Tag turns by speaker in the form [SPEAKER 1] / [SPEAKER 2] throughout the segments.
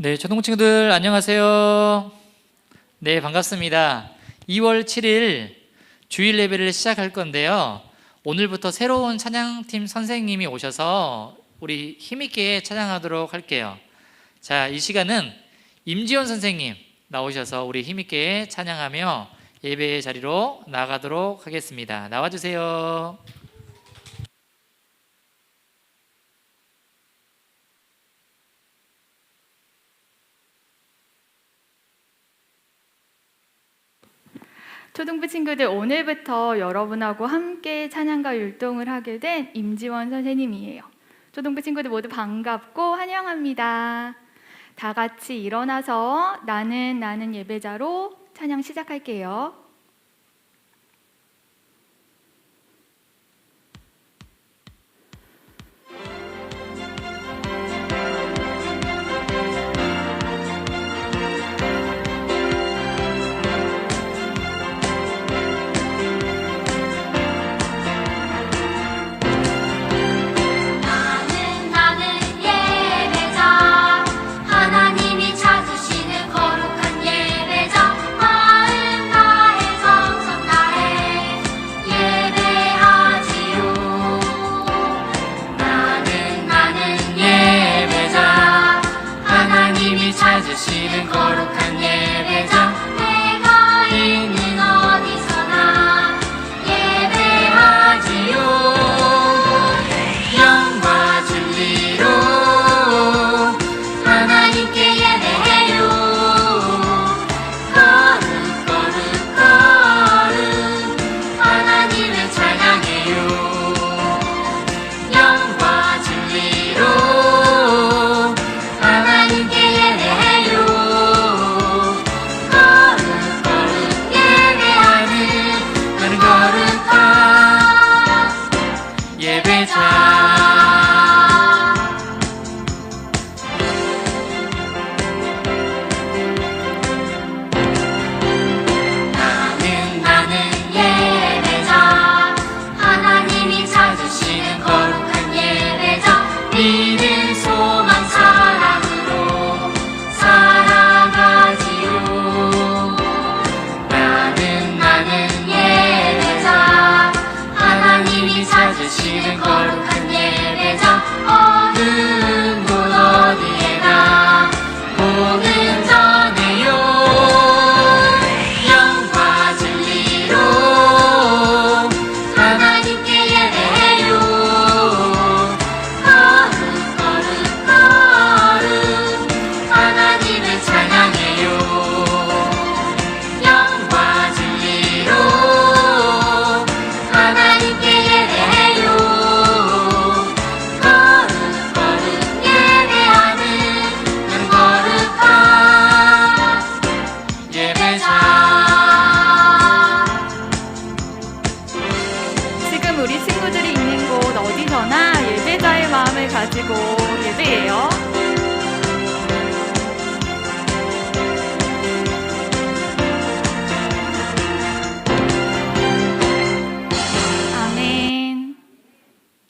[SPEAKER 1] 네, 초등 친구들 안녕하세요. 네, 반갑습니다. 2월 7일 주일 예배를 시작할 건데요. 오늘부터 새로운 찬양팀 선생님이 오셔서 우리 힘있게 찬양하도록 할게요. 자, 이 시간은 임지원 선생님 나오셔서 우리 힘있게 찬양하며 예배의 자리로 나가도록 하겠습니다. 나와주세요.
[SPEAKER 2] 초등부 친구들, 오늘부터 여러분하고 함께 찬양과 율동을 하게 된 임지원 선생님이에요. 초등부 친구들 모두 반갑고 환영합니다. 다 같이 일어나서 나는 예배자로 찬양 시작할게요.
[SPEAKER 1] 찾으시는 거룩한 예배자 내가 있는 어디서나 예배하지요. 영과 진리로 하나님께 예배해요. 거룩 하나님을 찬양해요. 영과 진리로 하나님께 찾으시는 거룩한 예배자 어느 곳 어디에 가 복음 전해요. 영과 진리로 하나님께 예배해요. 거룩 하나님을 찬양해요. 영과 진리로 하나님께
[SPEAKER 2] 우리 친구들이 있는 곳 어디서나 예배자의 마음을 가지고 예배해요. 아멘.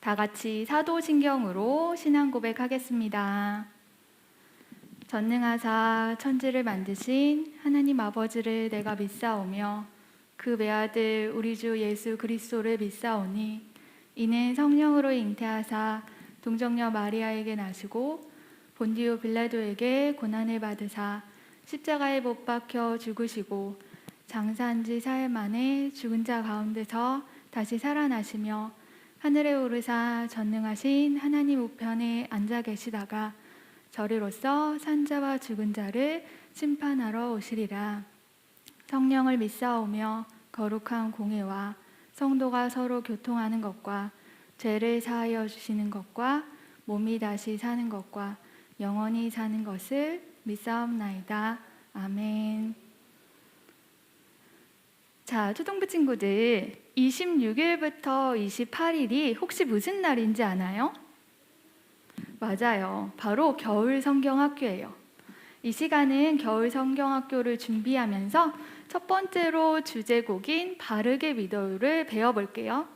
[SPEAKER 2] 다 같이 사도신경으로 신앙 고백하겠습니다. 전능하사 천지를 만드신 하나님 아버지를 내가 믿사오며 그 외아들 우리 주 예수 그리스도를 믿사오니 이는 성령으로 잉태하사 동정녀 마리아에게 나시고 본디오 빌라도에게 고난을 받으사 십자가에 못 박혀 죽으시고 장사한 지 사흘 만에 죽은 자 가운데서 다시 살아나시며 하늘에 오르사 전능하신 하나님 우편에 앉아 계시다가 저리로서 산자와 죽은 자를 심판하러 오시리라. 성령을 믿사오며 거룩한 공회와 성도가 서로 교통하는 것과 죄를 사하여 주시는 것과 몸이 다시 사는 것과 영원히 사는 것을 믿사옵나이다. 아멘. 자, 초등부 친구들, 26일부터 28일이 혹시 무슨 날인지 아나요? 맞아요. 바로 겨울 성경학교예요. 이 시간은 겨울 성경학교를 준비하면서 첫 번째로 주제곡인 바르게 믿어요를 배워볼게요.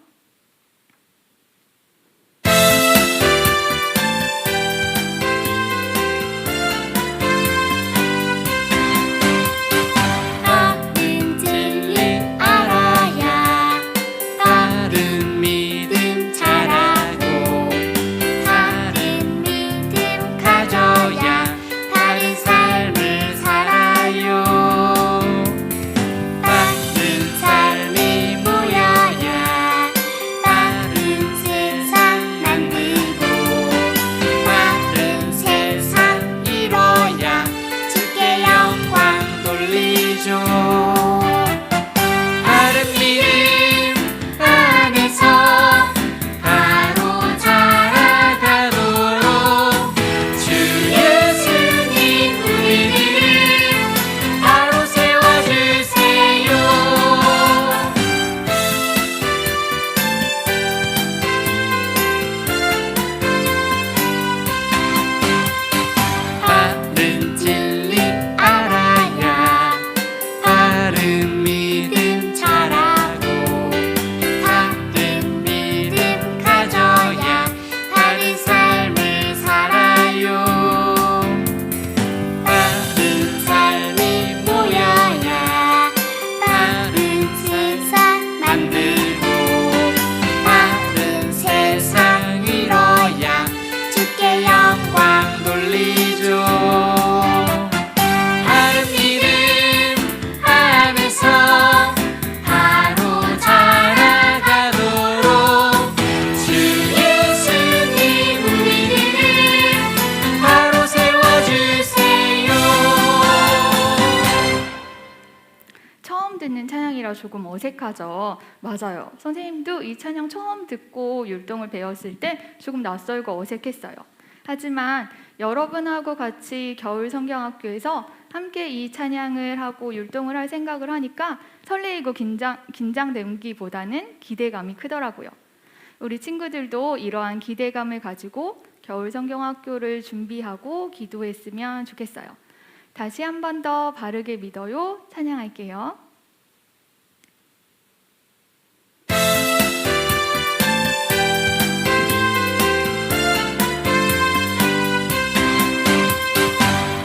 [SPEAKER 2] 찬양이라 조금 어색하죠. 맞아요. 선생님도 이 찬양 처음 듣고 율동을 배웠을 때 조금 낯설고 어색했어요. 하지만 여러분하고 같이 겨울 성경학교에서 함께 이 찬양을 하고 율동을 할 생각을 하니까 설레이고 긴장되기보다는 기대감이 크더라고요. 우리 친구들도 이러한 기대감을 가지고 겨울 성경학교를 준비하고 기도했으면 좋겠어요. 다시 한 번 더 바르게 믿어요. 찬양할게요.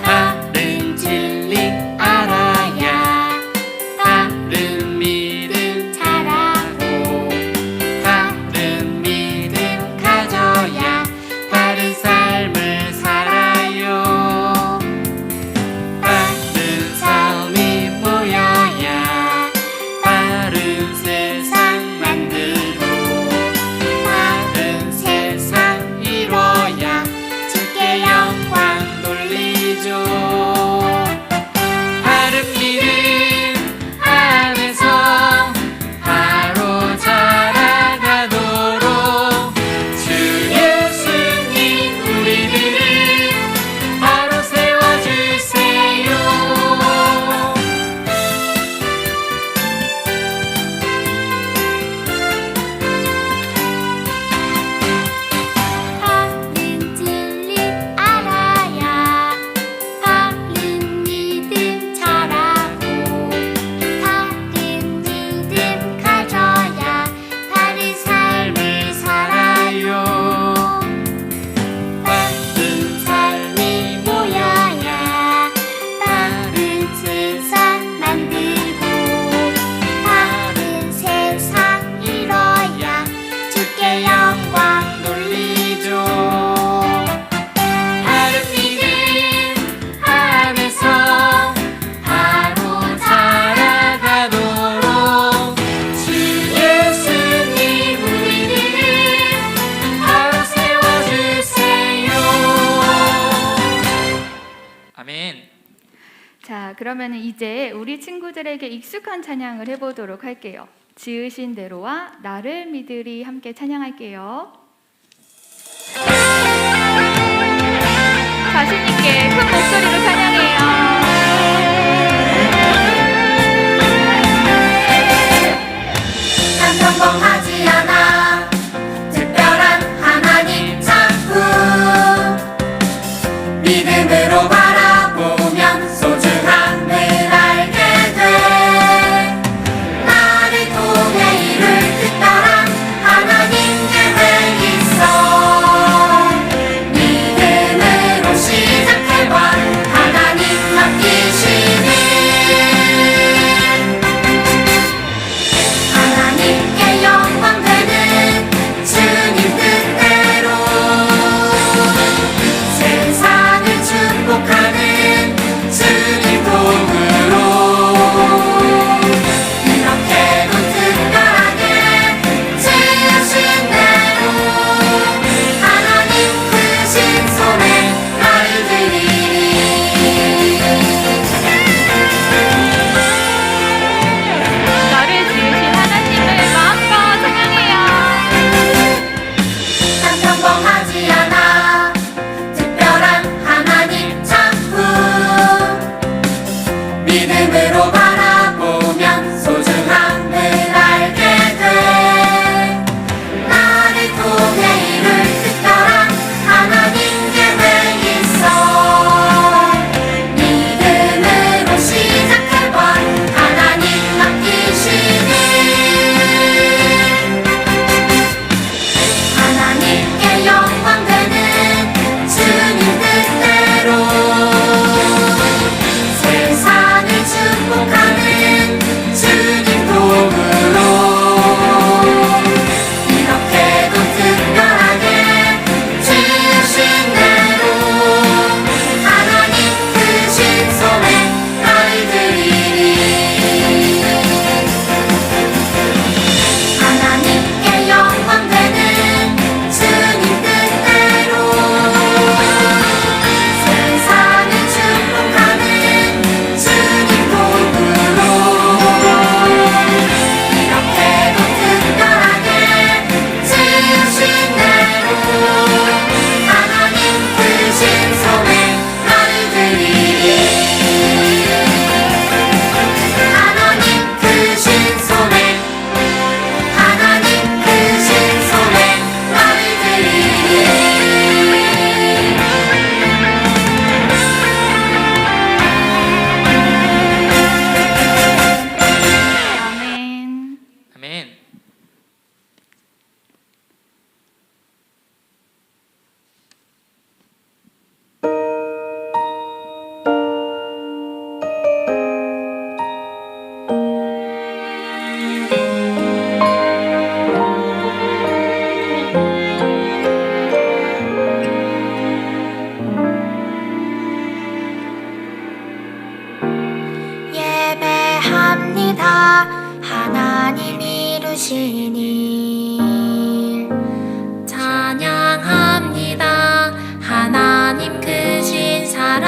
[SPEAKER 1] 바른 진리 알아야 바른 믿음 자라고 바른 믿음 가져야 바른 삶을 살아요. 바른 삶이 모여야 바른 세상 만들고 바른 세상 이뤄야 주께 영광 돌리죠. 바른 믿음 안에서 바로 자라가도록 주 예수님 우리들을 바로 세워주세요.
[SPEAKER 3] 바른 진리 알아야 바른 믿음 자라고 바른 믿음 가져야 바른 삶을 살아요. 바른 삶이 모여야 바른 세상 만들고 바른 세상 이뤄야 주께 영광
[SPEAKER 1] 돌리죠. 바른 믿음 안에서 바로 자라가도록 주 예수님 우리들을 바로 세워주세요. 아멘.
[SPEAKER 2] 자, 그러면 이제 우리 친구들에게 익숙한 찬양을 해보도록 할게요. 지으신 대로와 나를 믿으리 함께 찬양할게요. 자신 있게 큰 목소리로 찬양해요.
[SPEAKER 3] 평범하지 않아 특별한 하나님 작품 믿음으로 바라보면 소중함을 알게 돼. 나를 통해 이룰 특별한 하나님 계획 있어. 믿음으로 시작해봐 하나님 맡기시는 하나님께 영광 되는 주님 뜻대로 세상을 축복하는 주님 도움으로 이렇게도 특별하게 지으신 대로 하나님 크신 손에 나를 드리리.
[SPEAKER 2] 나를 지으신 하나님을 마음껏 찬양해요.
[SPEAKER 3] 난 평범하지 않아 특별한 하나님 작품 믿음으로 바라보면 소중함을 알게 돼. 나를 통해 이룰 특별한 하나님 계획 있어. 믿음으로 시작해봐 하나님 맡기시는 하나님께 영광 되는 주님 뜻대로 세상을 축복하는 이루신 일 찬양합니다. 하나님 크신 사랑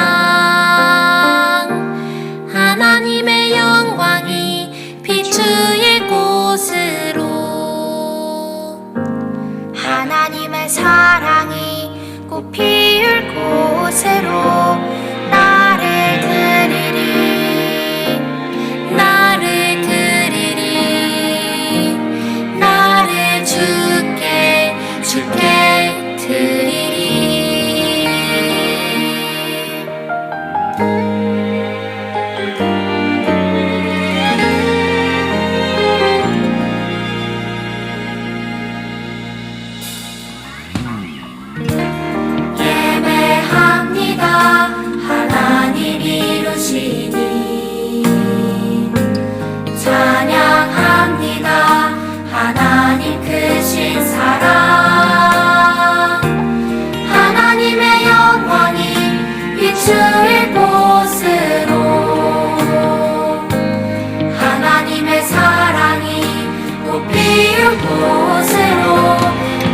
[SPEAKER 3] 하나님의 영광이 비추일 곳으로 하나님의 사랑이 꽃 피울 곳으로 나를 드리리 나를 드리리 나를 주께 드리리 예배합니다. 하나님 이루신 일 찬양합니다. 하나님 크신 사랑 하나님의 영광이 비추일 곳으로 하나님의 사랑이 꽃 피울 곳으로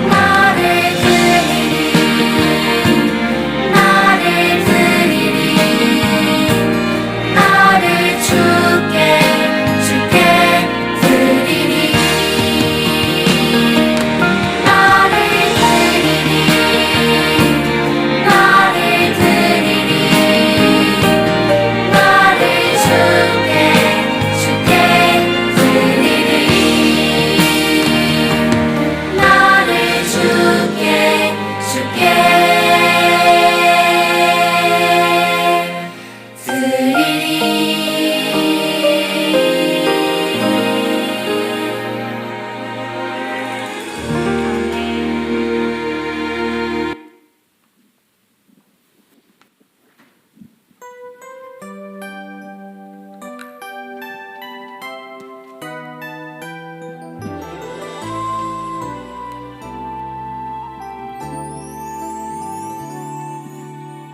[SPEAKER 3] 나를 드리리 나를 드리리 나를 주께 드리리 나를 드리리 나를 드리리 나를 주께 드리리 나를 주께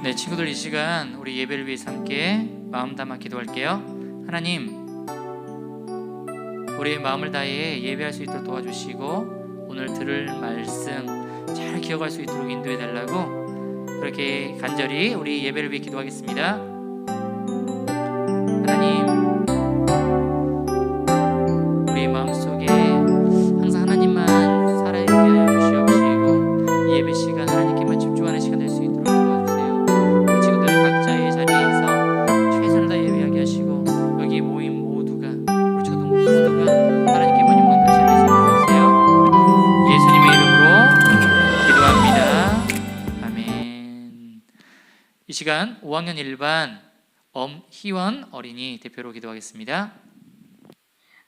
[SPEAKER 1] 네, 친구들 이 시간 우리 예배를 위해서 함께 마음 담아 기도할게요. 하나님, 우리의 마음을 다해 예배할 수 있도록 도와주시고 오늘 들을 말씀 잘 기억할 수 있도록 인도해 달라고 그렇게 간절히 우리 예배를 위해 기도하겠습니다. 하나님, 우리의 마음속에 항상 하나님만 살아있게 하여 주시옵시고 이 예배 시간 하나님께만 집중하는 시간 될 수 있도록 도와주세요. 우리 친구들 각자의 자리에서 최선을 다해 예배하게 하시고 여기 모인 모두가 우리 초등부 모두가 하나님께만 영광 다시 하실 수 있도록 해주세요. 예수님의 이름으로 기도합니다. 아멘. 이 시간 5학년 1반 엄희원 어린이 대표로 기도하겠습니다.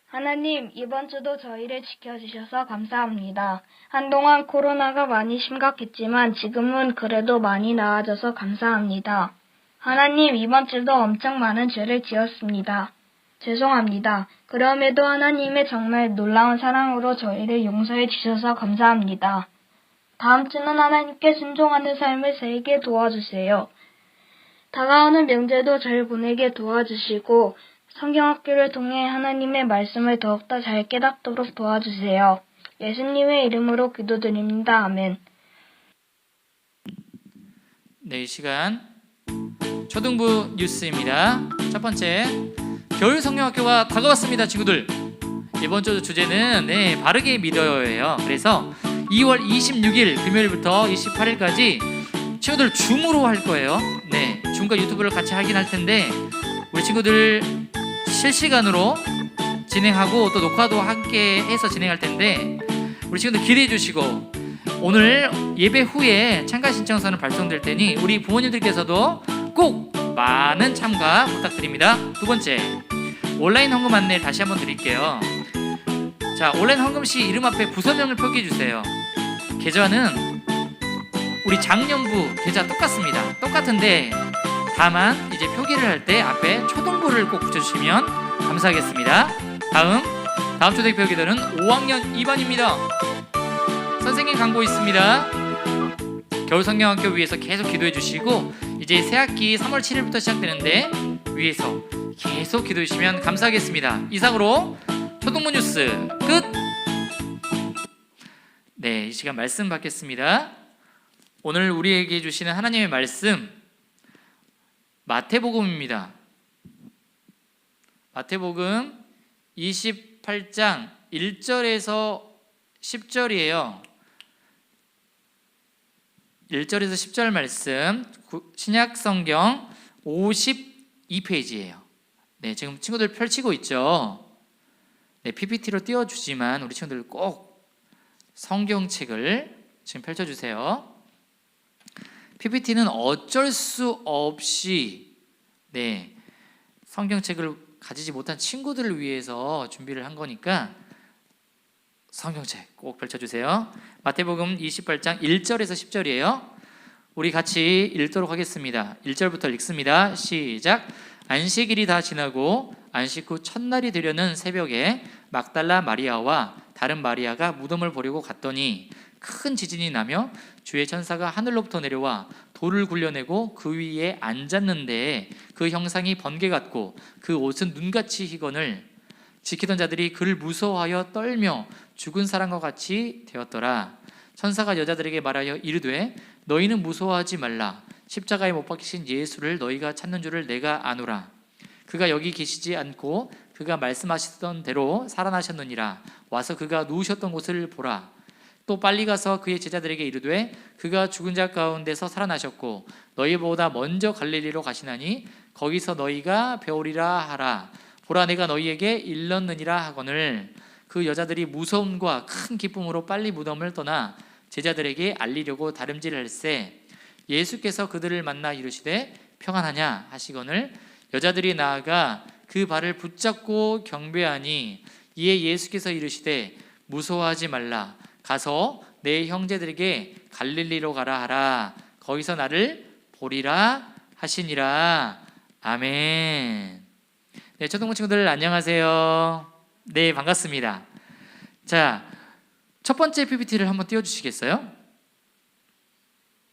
[SPEAKER 4] 하나님, 이번 주도 저희를 지켜주셔서 감사합니다. 한동안 코로나가 많이 심각했지만 지금은 그래도 많이 나아져서 감사합니다. 하나님, 이번 주도 엄청 많은 죄를 지었습니다. 죄송합니다. 그럼에도 하나님의 정말 놀라운 사랑으로 저희를 용서해 주셔서 감사합니다. 다음 주는 하나님께 순종하는 삶을 살게 도와주세요. 다가오는 명제도 잘 보내게 도와주시고 성경학교를 통해 하나님의 말씀을 더욱더 잘 깨닫도록 도와주세요. 예수님의 이름으로 기도드립니다. 아멘.
[SPEAKER 1] 네, 이 시간 초등부 뉴스입니다. 첫 번째, 겨울 성경학교가 다가왔습니다, 친구들. 이번 주 주제는 바르게 믿어요예요. 그래서 2월 26일 금요일부터 28일까지 친구들 줌으로 할 거예요. 네, 줌과 유튜브를 같이 하긴 할 텐데 우리 친구들 실시간으로 진행하고 또 녹화도 함께 해서 진행할 텐데 우리 친구들 기대해 주시고 오늘 예배 후에 참가 신청서는 발송될 테니 우리 부모님들께서도 꼭 많은 참가 부탁드립니다. 두 번째, 온라인 헌금 안내 다시 한번 드릴게요. 자, 온라인 헌금 시 이름 앞에 부서명을 표기해 주세요. 계좌는 우리 작년부 계좌 똑같습니다. 똑같은데 다만 이제 표기를 할 때 앞에 초등부를 꼭 붙여주시면 감사하겠습니다. 다음 초등학교 기도는 5학년 2반입니다. 선생님 광고 있습니다. 겨울 성경학교 위해서 계속 기도해 주시고 이제 새학기 3월 7일부터 시작되는데 위해서 계속 기도해 주시면 감사하겠습니다. 이상으로 초등부 뉴스 끝! 네, 이 시간 말씀 받겠습니다. 오늘 우리에게 주시는 하나님의 말씀 마태복음입니다. 마태복음 28장 1절에서 10절이에요. 1절에서 10절 말씀 신약 성경 52페이지예요. 네, 지금 친구들 펼치고 있죠. 네, PPT로 띄워주지만 우리 친구들 꼭 성경책을 지금 펼쳐주세요. PPT는 어쩔 수 없이 성경책을 가지지 못한 친구들을 위해서 준비를 한 거니까 성경책 꼭 펼쳐주세요. 마태복음 28장 1절에서 10절이에요. 우리 같이 읽도록 하겠습니다. 1절부터 읽습니다. 시작. 안식일이 다 지나고 안식 후 첫날이 되려는 새벽에 막달라 마리아와 다른 마리아가 무덤을 보려고 갔더니 큰 지진이 나며 주의 천사가 하늘로부터 내려와 돌을 굴려내고 그 위에 앉았는데 그 형상이 번개 같고 그 옷은 눈같이 희건을 지키던 자들이 그를 무서워하여 떨며 죽은 사람과 같이 되었더라. 천사가 여자들에게 말하여 이르되 너희는 무서워하지 말라. 십자가에 못 박히신 예수를 너희가 찾는 줄을 내가 아노라. 그가 여기 계시지 않고 그가 말씀하시던 대로 살아나셨느니라. 와서 그가 누우셨던 곳을 보라. 또 빨리 가서 그의 제자들에게 이르되 그가 죽은 자 가운데서 살아나셨고 너희보다 먼저 갈릴리로 가시나니 거기서 너희가 배우리라 하라. 보라, 내가 너희에게 일렀느니라 하거늘. 그 여자들이 무서움과 큰 기쁨으로 빨리 무덤을 떠나 제자들에게 알리려고 다름질할세 예수께서 그들을 만나 이르시되 평안하냐 하시거늘 여자들이 나아가 그 발을 붙잡고 경배하니 이에 예수께서 이르시되 무서워하지 말라. 가서 내 형제들에게 갈릴리로 가라 하라. 거기서 나를 보리라 하시니라. 아멘. 네, 초등부 친구들 안녕하세요. 네, 반갑습니다. 자, 첫 번째 PPT를 한번 띄워주시겠어요?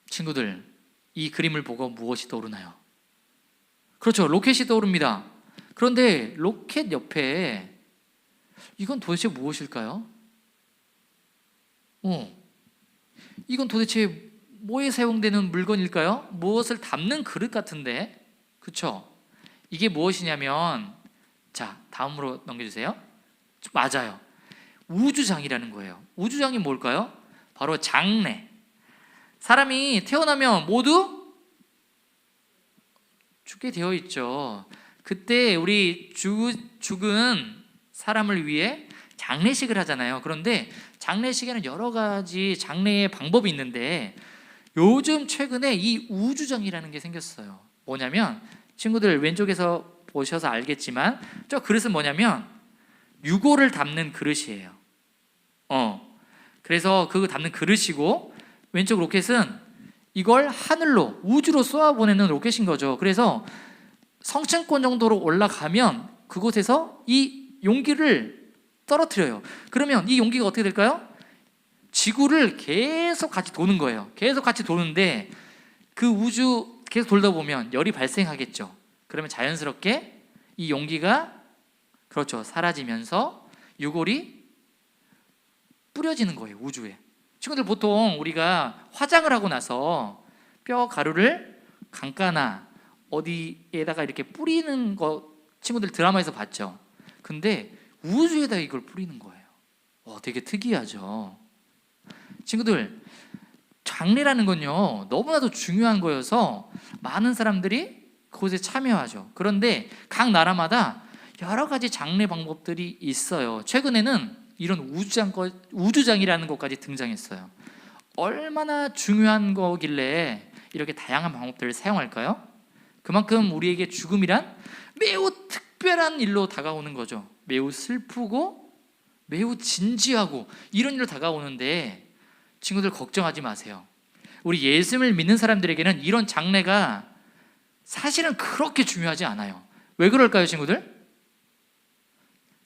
[SPEAKER 1] 친구들, 이 그림을 보고 무엇이 떠오르나요? 그렇죠, 로켓이 떠오릅니다. 그런데 로켓 옆에 이건 도대체 무엇일까요? 이건 도대체 뭐에 사용되는 물건일까요? 무엇을 담는 그릇 같은데, 그렇죠? 이게 무엇이냐면, 자, 다음으로 넘겨주세요. 맞아요, 우주장이라는 거예요. 우주장이 뭘까요? 바로 장례. 사람이 태어나면 모두 죽게 되어 있죠. 그때 우리 죽은 사람을 위해 장례식을 하잖아요. 그런데 장례식에는 여러 가지 장례의 방법이 있는데 요즘 최근에 이 우주장이라는 게 생겼어요. 뭐냐면 친구들 왼쪽에서 보셔서 알겠지만 저 그릇은 뭐냐면 유골을 담는 그릇이에요. 그래서 그거 담는 그릇이고 왼쪽 로켓은 이걸 하늘로 우주로 쏘아보내는 로켓인 거죠. 그래서 성층권 정도로 올라가면 그곳에서 이 용기를 떨어뜨려요. 그러면 이 용기가 어떻게 될까요? 지구를 계속 같이 도는 거예요. 계속 같이 도는데 그 우주 계속 돌다 보면 열이 발생하겠죠. 그러면 자연스럽게 이 용기가 그렇죠, 사라지면서 유골이 뿌려지는 거예요, 우주에. 친구들 보통 우리가 화장을 하고 나서 뼈 가루를 강가나 어디에다가 이렇게 뿌리는 거 친구들 드라마에서 봤죠. 근데 우주에다 이걸 뿌리는 거예요. 되게 특이하죠. 친구들, 장례라는 건요 너무나도 중요한 거여서 많은 사람들이 그곳에 참여하죠. 그런데 각 나라마다 여러 가지 장례 방법들이 있어요. 최근에는 이런 우주장이라는 것까지 등장했어요. 얼마나 중요한 거길래 이렇게 다양한 방법들을 사용할까요? 그만큼 우리에게 죽음이란 매우 특별한 일로 다가오는 거죠. 매우 슬프고 매우 진지하고 이런 일로 다가오는데 친구들 걱정하지 마세요. 우리 예수를 믿는 사람들에게는 이런 장례가 사실은 그렇게 중요하지 않아요. 왜 그럴까요, 친구들?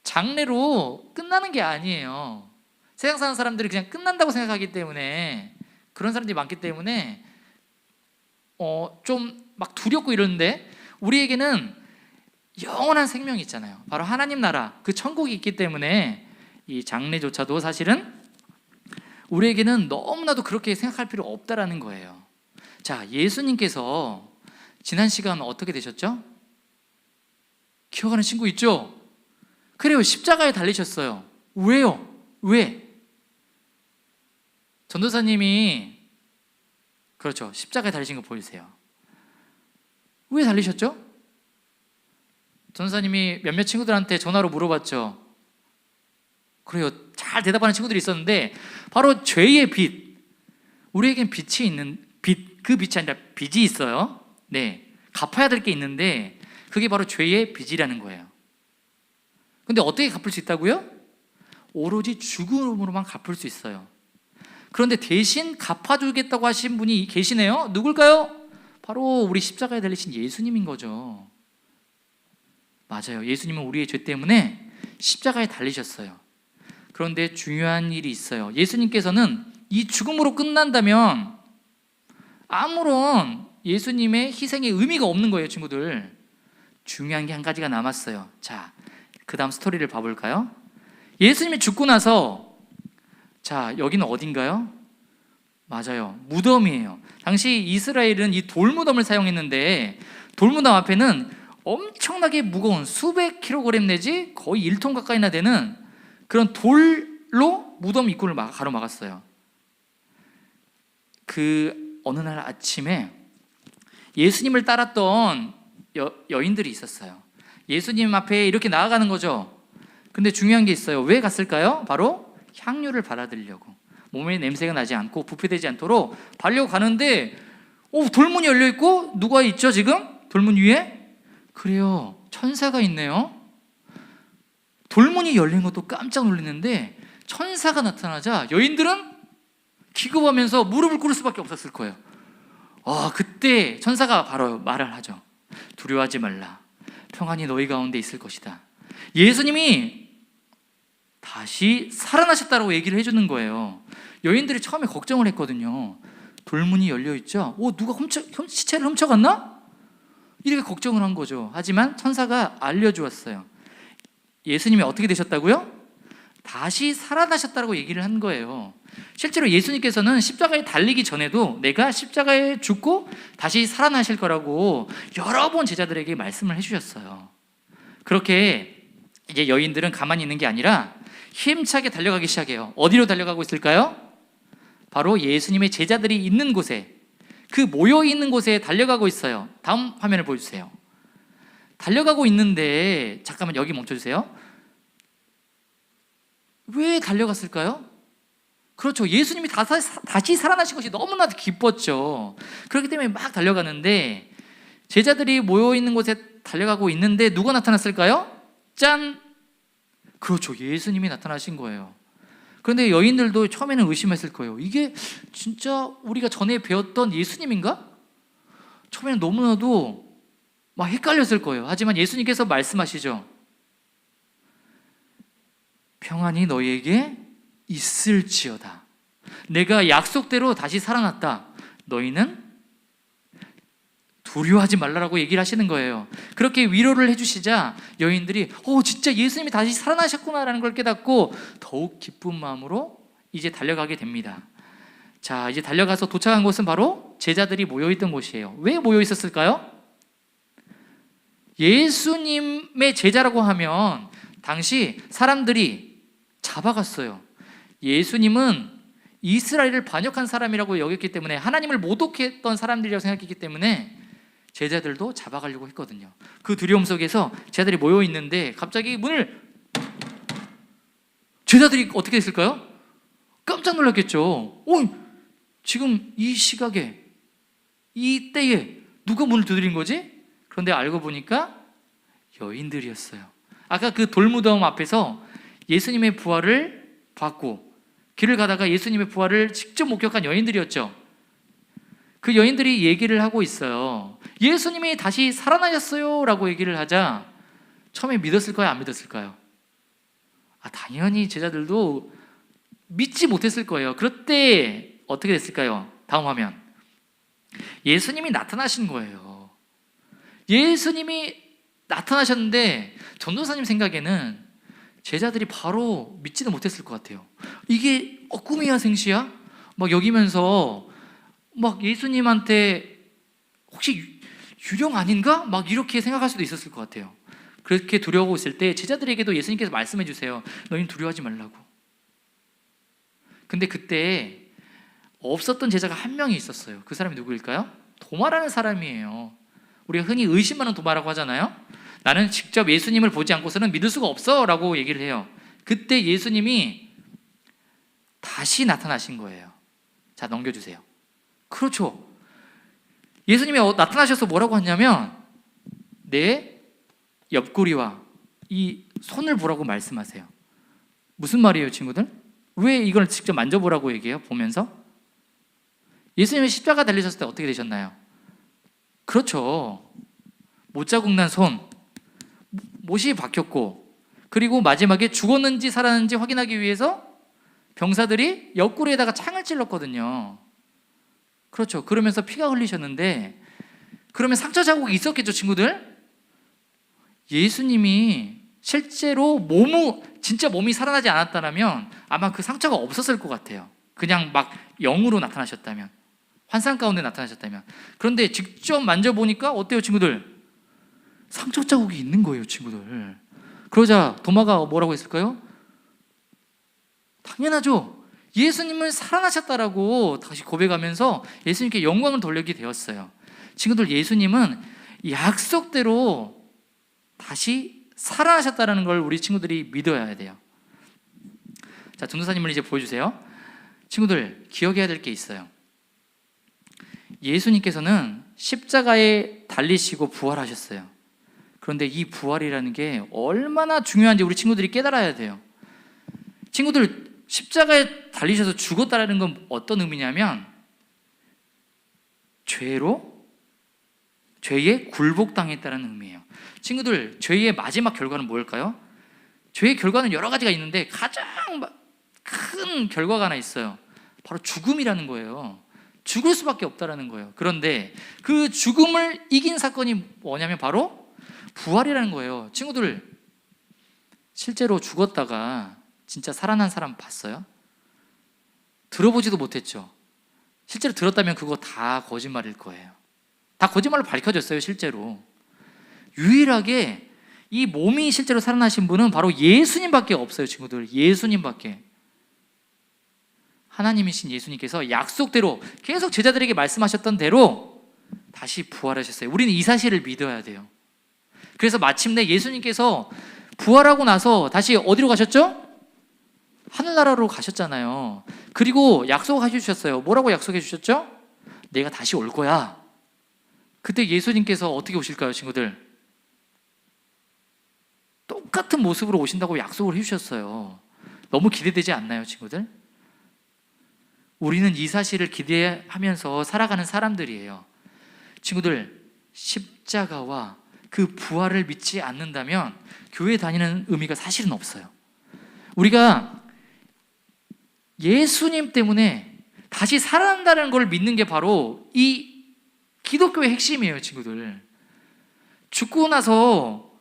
[SPEAKER 1] 장례로 끝나는 게 아니에요. 세상 사는 사람들이 그냥 끝난다고 생각하기 때문에, 그런 사람들이 많기 때문에 좀 막 두렵고 이러는데 우리에게는 영원한 생명이 있잖아요. 바로 하나님 나라, 그 천국이 있기 때문에 이 장례조차도 사실은 우리에게는 너무나도 그렇게 생각할 필요 없다라는 거예요. 자, 예수님께서 지난 시간 어떻게 되셨죠? 기억하는 친구 있죠? 그래요, 십자가에 달리셨어요. 왜요? 왜? 전도사님이 그렇죠, 십자가에 달리신 거 보여주세요. 왜 달리셨죠? 전도사님이 몇몇 친구들한테 전화로 물어봤죠. 그래요, 잘 대답하는 친구들이 있었는데 바로 죄의 빛, 우리에겐 빛이 있는 빛, 그 빛이 아니라 빚이 있어요. 네, 갚아야 될 게 있는데 그게 바로 죄의 빚이라는 거예요. 근데 어떻게 갚을 수 있다고요? 오로지 죽음으로만 갚을 수 있어요. 그런데 대신 갚아주겠다고 하신 분이 계시네요. 누굴까요? 바로 우리 십자가에 달리신 예수님인 거죠. 맞아요, 예수님은 우리의 죄 때문에 십자가에 달리셨어요. 그런데 중요한 일이 있어요. 예수님께서는 이 죽음으로 끝난다면 아무런 예수님의 희생의 의미가 없는 거예요, 친구들. 중요한 게 한 가지가 남았어요. 자, 그 다음 스토리를 봐볼까요? 예수님이 죽고 나서, 자, 여기는 어딘가요? 맞아요, 무덤이에요. 당시 이스라엘은 이 돌무덤을 사용했는데 돌무덤 앞에는 엄청나게 무거운 수백 킬로그램 내지 거의 1톤 가까이나 되는 그런 돌로 무덤 입구를 가로막았어요. 그 어느 날 아침에 예수님을 따랐던 여인들이 있었어요. 예수님 앞에 이렇게 나아가는 거죠. 근데 중요한 게 있어요. 왜 갔을까요? 바로 향유를 받아들이려고. 몸에 냄새가 나지 않고 부패되지 않도록 바르려고 가는데 돌문이 열려있고 누가 있죠 지금? 돌문 위에? 그래요, 천사가 있네요. 돌문이 열린 것도 깜짝 놀랐는데 천사가 나타나자 여인들은 기겁하면서 무릎을 꿇을 수밖에 없었을 거예요. 그때 천사가 바로 말을 하죠. 두려워하지 말라. 평안이 너희 가운데 있을 것이다. 예수님이 다시 살아나셨다고 얘기를 해주는 거예요. 여인들이 처음에 걱정을 했거든요. 돌문이 열려있죠? 누가 시체를 훔쳐갔나? 이렇게 걱정을 한 거죠. 하지만 천사가 알려주었어요. 예수님이 어떻게 되셨다고요? 다시 살아나셨다고 얘기를 한 거예요. 실제로 예수님께서는 십자가에 달리기 전에도 내가 십자가에 죽고 다시 살아나실 거라고 여러 번 제자들에게 말씀을 해주셨어요. 그렇게 이제 여인들은 가만히 있는 게 아니라 힘차게 달려가기 시작해요. 어디로 달려가고 있을까요? 바로 예수님의 제자들이 있는 곳에, 그 모여있는 곳에 달려가고 있어요. 다음 화면을 보여주세요. 달려가고 있는데, 잠깐만 여기 멈춰주세요. 왜 달려갔을까요? 그렇죠, 예수님이 다시 살아나신 것이 너무나도 기뻤죠. 그렇기 때문에 막 달려가는데 제자들이 모여있는 곳에 달려가고 있는데 누가 나타났을까요? 짠! 그렇죠, 예수님이 나타나신 거예요. 그런데 여인들도 처음에는 의심했을 거예요. 이게 진짜 우리가 전에 배웠던 예수님인가? 처음에는 너무나도 막 헷갈렸을 거예요. 하지만 예수님께서 말씀하시죠. 평안이 너희에게 있을지어다. 내가 약속대로 다시 살아났다. 너희는 두려워하지 말라라고 얘기를 하시는 거예요. 그렇게 위로를 해주시자 여인들이 진짜 예수님이 다시 살아나셨구나라는 걸 깨닫고 더욱 기쁜 마음으로 이제 달려가게 됩니다. 자, 이제 달려가서 도착한 곳은 바로 제자들이 모여있던 곳이에요. 왜 모여있었을까요? 예수님의 제자라고 하면 당시 사람들이 잡아갔어요. 예수님은 이스라엘을 반역한 사람이라고 여겼기 때문에, 하나님을 모독했던 사람들이라고 생각했기 때문에 제자들도 잡아가려고 했거든요. 그 두려움 속에서 제자들이 모여있는데 갑자기 문을, 제자들이 어떻게 했을까요? 깜짝 놀랐겠죠. 지금 이 시각에, 이 때에 누가 문을 두드린 거지? 그런데 알고 보니까 여인들이었어요. 아까 그 돌무덤 앞에서 예수님의 부활을 봤고 길을 가다가 예수님의 부활을 직접 목격한 여인들이었죠. 그 여인들이 얘기를 하고 있어요. 예수님이 다시 살아나셨어요 라고 얘기를 하자 처음에 믿었을까요? 안 믿었을까요? 당연히 제자들도 믿지 못했을 거예요. 그럴 때 어떻게 됐을까요? 다음 화면. 예수님이 나타나신 거예요. 예수님이 나타나셨는데 전도사님 생각에는 제자들이 바로 믿지도 못했을 것 같아요. 이게 꿈이야 생시야? 막 여기면서 막 예수님한테 혹시 유령 아닌가? 막 이렇게 생각할 수도 있었을 것 같아요. 그렇게 두려워하고 있을 때 제자들에게도 예수님께서 말씀해 주세요. 너희는 두려워하지 말라고. 근데 그때 없었던 제자가 한 명이 있었어요. 그 사람이 누구일까요? 도마라는 사람이에요. 우리가 흔히 의심하는 도마라고 하잖아요. 나는 직접 예수님을 보지 않고서는 믿을 수가 없어 라고 얘기를 해요. 그때 예수님이 다시 나타나신 거예요. 자, 넘겨주세요. 그렇죠. 예수님이 나타나셔서 뭐라고 하냐면 내 옆구리와 이 손을 보라고 말씀하세요. 무슨 말이에요, 친구들? 왜 이걸 직접 만져보라고 얘기해요? 보면서 예수님이 십자가 달리셨을 때 어떻게 되셨나요? 그렇죠. 못자국 난 손, 못이 박혔고, 그리고 마지막에 죽었는지 살았는지 확인하기 위해서 병사들이 옆구리에다가 창을 찔렀거든요. 그렇죠. 그러면서 피가 흘리셨는데, 그러면 상처 자국이 있었겠죠, 친구들? 예수님이 실제로 진짜 몸이 살아나지 않았다면 아마 그 상처가 없었을 것 같아요. 그냥 막 영으로 나타나셨다면, 환상 가운데 나타나셨다면. 그런데 직접 만져보니까 어때요, 친구들? 상처 자국이 있는 거예요, 친구들. 그러자 도마가 뭐라고 했을까요? 당연하죠. 예수님은 살아나셨다라고 다시 고백하면서 예수님께 영광을 돌리게 되었어요. 친구들, 예수님은 약속대로 다시 살아나셨다는 걸 우리 친구들이 믿어야 돼요. 자, 전도사님을 이제 보여주세요. 친구들, 기억해야 될 게 있어요. 예수님께서는 십자가에 달리시고 부활하셨어요. 그런데 이 부활이라는 게 얼마나 중요한지 우리 친구들이 깨달아야 돼요. 친구들, 십자가에 달리셔서 죽었다라는 건 어떤 의미냐면 죄에 굴복당했다는 의미예요. 친구들, 죄의 마지막 결과는 뭘까요? 죄의 결과는 여러 가지가 있는데 가장 큰 결과가 하나 있어요. 바로 죽음이라는 거예요. 죽을 수밖에 없다라는 거예요. 그런데 그 죽음을 이긴 사건이 뭐냐면 바로 부활이라는 거예요. 친구들, 실제로 죽었다가 진짜 살아난 사람 봤어요? 들어보지도 못했죠. 실제로 들었다면 그거 다 거짓말일 거예요. 다 거짓말로 밝혀졌어요, 실제로. 유일하게 이 몸이 실제로 살아나신 분은 바로 예수님밖에 없어요, 친구들. 예수님밖에. 하나님이신 예수님께서 약속대로 계속 제자들에게 말씀하셨던 대로 다시 부활하셨어요. 우리는 이 사실을 믿어야 돼요. 그래서 마침내 예수님께서 부활하고 나서 다시 어디로 가셨죠? 하늘나라로 가셨잖아요. 그리고 약속해 주셨어요. 뭐라고 약속해 주셨죠? 내가 다시 올 거야. 그때 예수님께서 어떻게 오실까요, 친구들? 똑같은 모습으로 오신다고 약속을 해주셨어요. 너무 기대되지 않나요, 친구들? 우리는 이 사실을 기대하면서 살아가는 사람들이에요. 친구들, 십자가와 그 부활을 믿지 않는다면 교회 다니는 의미가 사실은 없어요. 우리가 예수님 때문에 다시 살아난다는 걸 믿는 게 바로 이 기독교의 핵심이에요, 친구들. 죽고 나서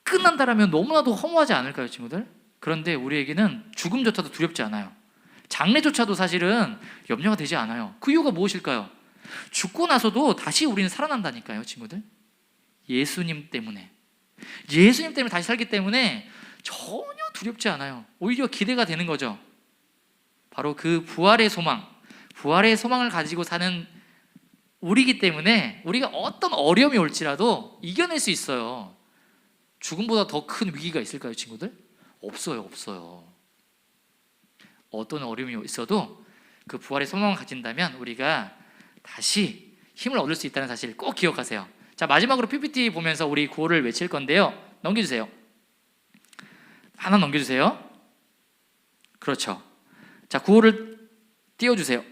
[SPEAKER 1] 끝난다라면 너무나도 허무하지 않을까요, 친구들? 그런데 우리에게는 죽음조차도 두렵지 않아요. 장례조차도 사실은 염려가 되지 않아요. 그 이유가 무엇일까요? 죽고 나서도 다시 우리는 살아난다니까요, 친구들. 예수님 때문에 다시 살기 때문에 전혀 두렵지 않아요. 오히려 기대가 되는 거죠. 바로 그 부활의 소망을 가지고 사는 우리이기 때문에 우리가 어떤 어려움이 올지라도 이겨낼 수 있어요. 죽음보다 더 큰 위기가 있을까요, 친구들? 없어요. 어떤 어려움이 있어도 그 부활의 소망을 가진다면 우리가 다시 힘을 얻을 수 있다는 사실을 꼭 기억하세요. 자, 마지막으로 PPT 보면서 우리 구호를 외칠 건데요. 넘겨주세요. 하나 넘겨주세요. 그렇죠. 자, 구호를 띄워주세요.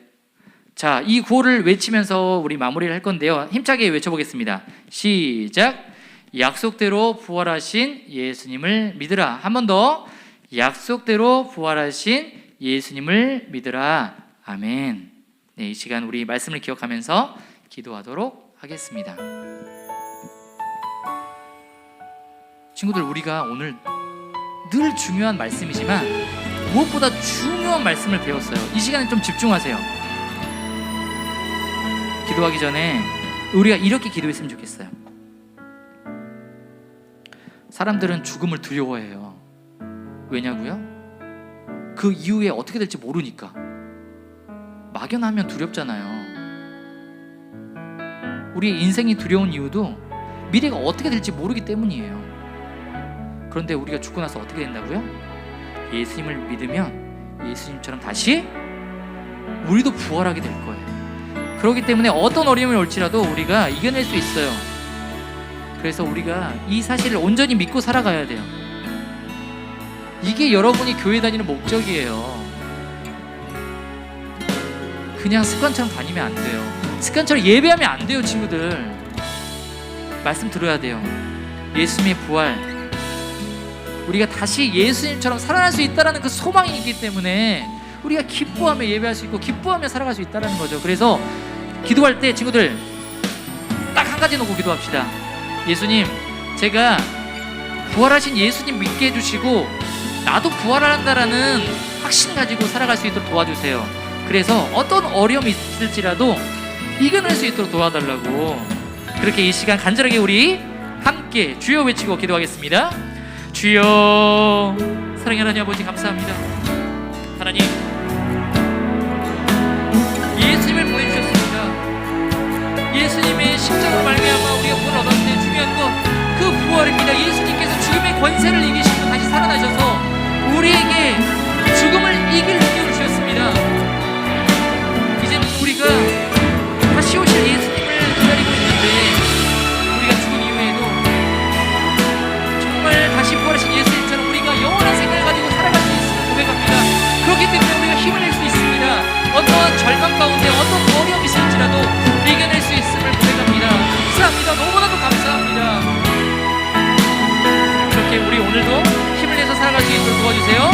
[SPEAKER 1] 자, 이 구호를 외치면서 우리 마무리를 할 건데요. 힘차게 외쳐보겠습니다. 시작. 약속대로 부활하신 예수님을 믿으라. 한 번 더. 약속대로 부활하신 예수님을 믿으라. 아멘. 네, 이 시간 우리 말씀을 기억하면서 기도하도록 하겠습니다. 친구들, 우리가 오늘 늘 중요한 말씀이지만 무엇보다 중요한 말씀을 배웠어요. 이 시간에 좀 집중하세요. 기도하기 전에 우리가 이렇게 기도했으면 좋겠어요. 사람들은 죽음을 두려워해요. 왜냐고요? 그 이후에 어떻게 될지 모르니까. 막연하면 두렵잖아요. 우리의 인생이 두려운 이유도 미래가 어떻게 될지 모르기 때문이에요. 그런데 우리가 죽고 나서 어떻게 된다고요? 예수님을 믿으면 예수님처럼 다시 우리도 부활하게 될 거예요. 그렇기 때문에 어떤 어려움이 올지라도 우리가 이겨낼 수 있어요. 그래서 우리가 이 사실을 온전히 믿고 살아가야 돼요. 이게 여러분이 교회 다니는 목적이에요. 그냥 습관처럼 다니면 안 돼요. 습관처럼 예배하면 안 돼요, 친구들. 말씀 들어야 돼요. 예수님의 부활, 우리가 다시 예수님처럼 살아날 수 있다는 그 소망이 있기 때문에 우리가 기뻐하며 예배할 수 있고 기뻐하며 살아갈 수 있다는 거죠. 그래서 기도할 때 친구들 딱 한 가지 놓고 기도합시다. 예수님, 제가 부활하신 예수님 믿게 해주시고 나도 부활한다라는 확신 가지고 살아갈 수 있도록 도와주세요. 그래서 어떤 어려움이 있을지라도 이겨낼 수 있도록 도와달라고. 그렇게 이 시간 간절하게 우리 함께 주여 외치고 기도하겠습니다. 주여. 사랑의 하나님 아버지, 감사합니다. 하나님, 예수님을 보내주셨습니다. 예수님의 십자가로 말미암아 우리가 구원을 얻었는데 중요한 건 그 부활입니다. 예수님께서 죽음의 권세를 이기시고 다시 살아나셔서 우리에게 죽음을 이길 능력을 주셨습니다. 이제는 우리가 다시 오실 예수님을 기다리고 있는데 우리가 죽은 이후에도 정말 다시 부활하신 예수님처럼 우리가 영원한 생명을 가지고 살아갈 수 있음을 고백합니다. 그렇기 때문에 우리가 힘을 낼 수 있습니다. 어떠한 절망 가운데 어떤 어려움이 있을지라도 이겨낼 수 있음을 고백합니다. 감사합니다. 너무나도 감사합니다. 그렇게 우리 오늘도 힘을 내서 살아갈 수 있도록 도와주세요.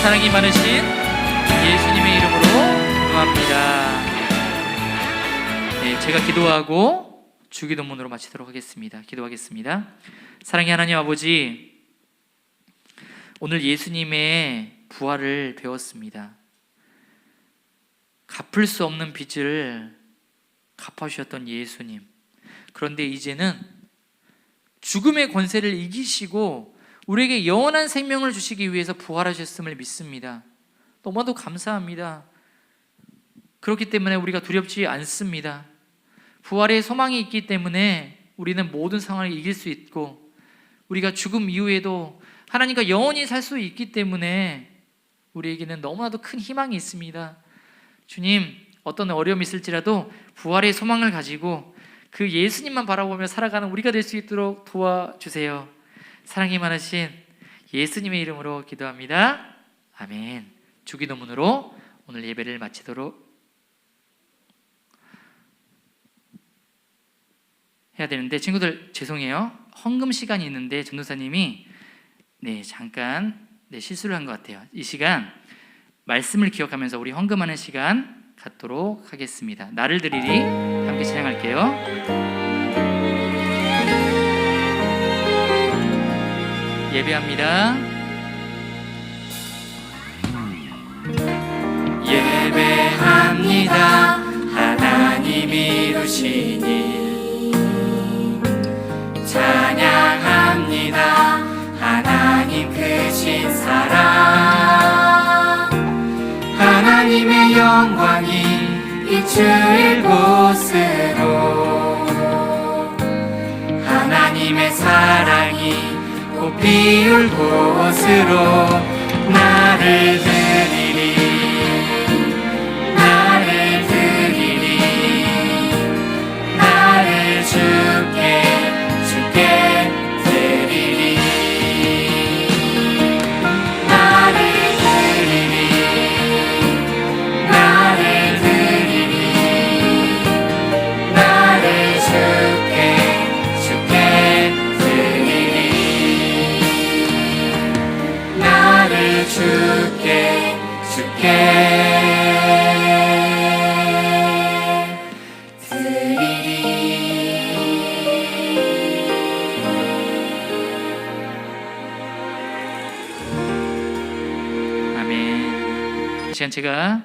[SPEAKER 1] 사랑이 많으신 예수님의 이름으로 기도합니다. 네, 제가 기도하고 주기도문으로 마치도록 하겠습니다. 기도하겠습니다. 사랑의 하나님 아버지, 오늘 예수님의 부활을 배웠습니다. 갚을 수 없는 빚을 갚아주셨던 예수님, 그런데 이제는 죽음의 권세를 이기시고 우리에게 영원한 생명을 주시기 위해서 부활하셨음을 믿습니다. 너무나도 감사합니다. 그렇기 때문에 우리가 두렵지 않습니다. 부활의 소망이 있기 때문에 우리는 모든 상황을 이길 수 있고 우리가 죽음 이후에도 하나님과 영원히 살 수 있기 때문에 우리에게는 너무나도 큰 희망이 있습니다. 주님, 어떤 어려움이 있을지라도 부활의 소망을 가지고 그 예수님만 바라보며 살아가는 우리가 될 수 있도록 도와주세요. 사랑이 많으신 예수님의 이름으로 기도합니다. 아멘. 주기도문으로 오늘 예배를 마치도록 해야 되는데, 친구들 죄송해요. 헌금 시간이 있는데 전도사님이 잠깐 실수를 한 것 같아요. 이 시간 말씀을 기억하면서 우리 헌금하는 시간 갖도록 하겠습니다. 나를 드리리 함께 찬양할게요. 예배합니다. 예배합니다. 하나님 이루신 일 찬양합니다. 하나님 크신 사랑, 하나님의 영광이 비추일 곳으로 하나님의 사랑이 꽃피울 곳으로 나를 드리리, 나를 드리리, 나를 주께 드리리, 나를 드리리, 나를 드리리, 나를 주께 드리리, 나를 주께 드리리. 시간 제가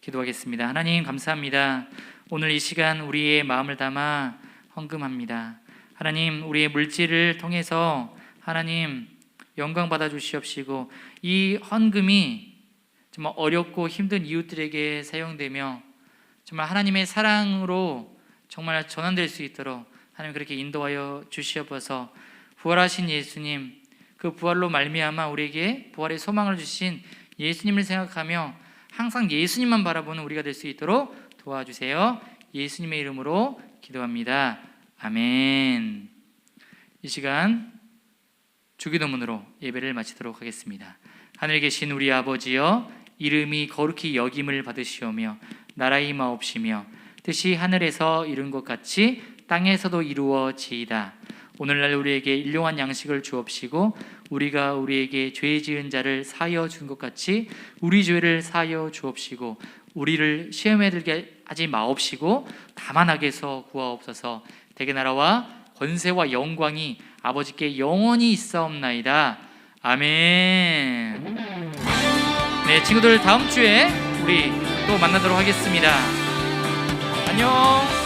[SPEAKER 1] 기도하겠습니다. 하나님 감사합니다. 오늘 이 시간 우리의 마음을 담아 헌금합니다. 하나님 우리의 물질을 통해서 하나님 영광 받아 주시옵시고 이 헌금이 정말 어렵고 힘든 이웃들에게 사용되며 정말 하나님의 사랑으로 정말 전환될 수 있도록 하나님 그렇게 인도하여 주시옵소서. 부활하신 예수님, 그 부활로 말미암아 우리에게 부활의 소망을 주신 예수님을 생각하며 항상 예수님만 바라보는 우리가 될 수 있도록 도와주세요. 예수님의 이름으로 기도합니다. 아멘. 이 시간 주기도문으로 예배를 마치도록 하겠습니다. 하늘에 계신 우리 아버지여, 이름이 거룩히 여김을 받으시오며 나라의 임하옵시며 뜻이 하늘에서 이룬 것 같이 땅에서도 이루어지이다. 오늘날 우리에게 일용할 양식을 주옵시고 우리가 우리에게 죄 지은 자를 사하여 준 것 같이 우리 죄를 사하여 주옵시고 우리를 시험에 들게 하지 마옵시고 다만 악에서 구하옵소서. 대개 나라와 권세와 영광이 아버지께 영원히 있사옵나이다. 아멘. 네, 친구들 다음 주에 우리 또 만나도록 하겠습니다. 안녕.